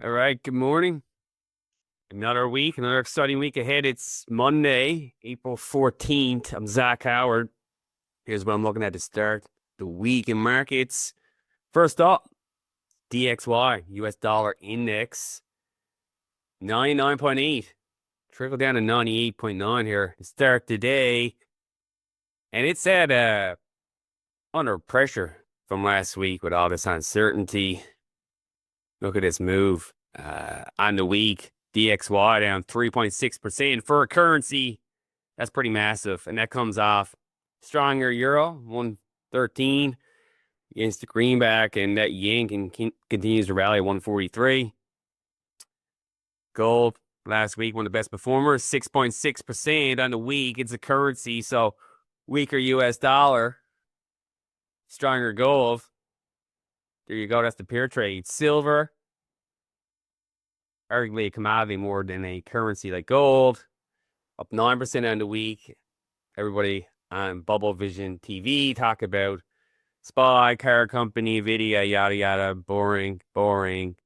All right, good morning. Another week, another exciting week ahead. It's Monday, April 14th. I'm Zach Howard. Here's what I'm looking at to start the week in markets. First up, DXY, US dollar index, 99.8. Trickle down to 98.9 here to start today. And it's at under pressure from last week with all this uncertainty. Look at this move on the week. DXY down 3.6% for a currency. That's pretty massive. And that comes off stronger euro, 113 against the greenback, and that yen continues to rally at 143. Gold last week, one of the best performers, 6.6% on the week. It's a currency, so weaker US dollar, stronger gold. There you go. That's the pair trade. Silver, arguably a commodity more than a currency like gold, up 9% on the week. Everybody on Bubble Vision TV talk about SPY, car company, video, yada, yada. Boring, boring.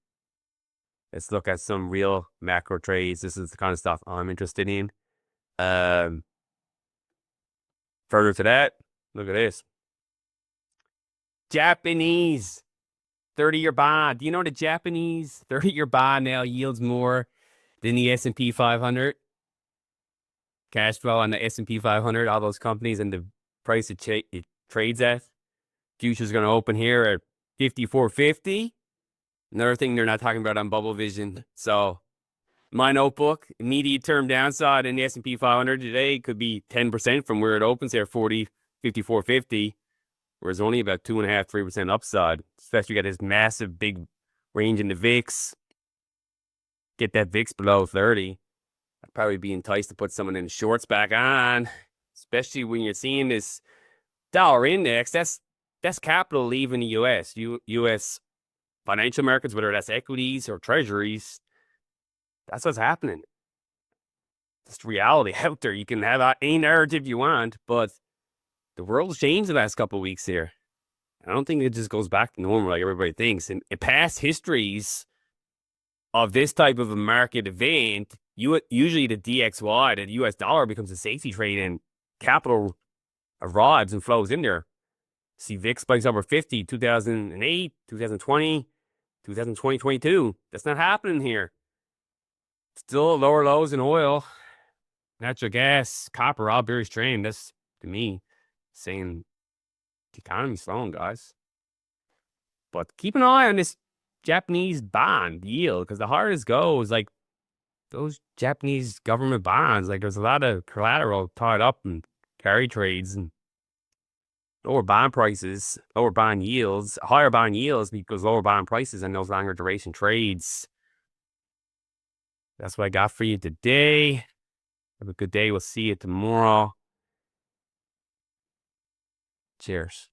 Let's look at some real macro trades. This is the kind of stuff I'm interested in. Further to that, look at this. Japanese 30-year bond. Do you know the Japanese 30-year bond now yields more than the S&P 500? Cash flow on the S&P 500, all those companies, and the price it trades at. Future's going to open here at 54.50. Another thing they're not talking about on Bubble Vision. So my notebook, immediate term downside in the S&P 500 today could be 10% from where it opens here, 54.50, whereas only about 2.5%, 3% upside. Especially got this massive big range in the VIX. Get that VIX below 30. I'd probably be enticed to put someone in shorts back on, especially when you're seeing this dollar index. That's capital leaving the U.S. U.S. financial markets, whether that's equities or treasuries. That's what's happening. Just reality out there. You can have any narrative you want, but the world's changed the last couple of weeks here. I don't think it just goes back to normal like everybody thinks. In past histories of this type of a market event, usually the DXY, the US dollar, becomes a safety trade and capital arrives and flows in there. See VIX spikes over 50, 2008, 2020, 2020, 22. That's not happening here. Still lower lows in oil, natural gas, copper, all bearish trend. That's, to me, saying the economy's slowing, guys. But keep an eye on this Japanese bond yield, because the hardest goes like those Japanese government bonds. Like there's a lot of collateral tied up in carry trades and lower bond prices, lower bond yields, higher bond yields because lower bond prices and those longer duration trades. That's what I got for you today. Have a good day. We'll see you tomorrow. Cheers.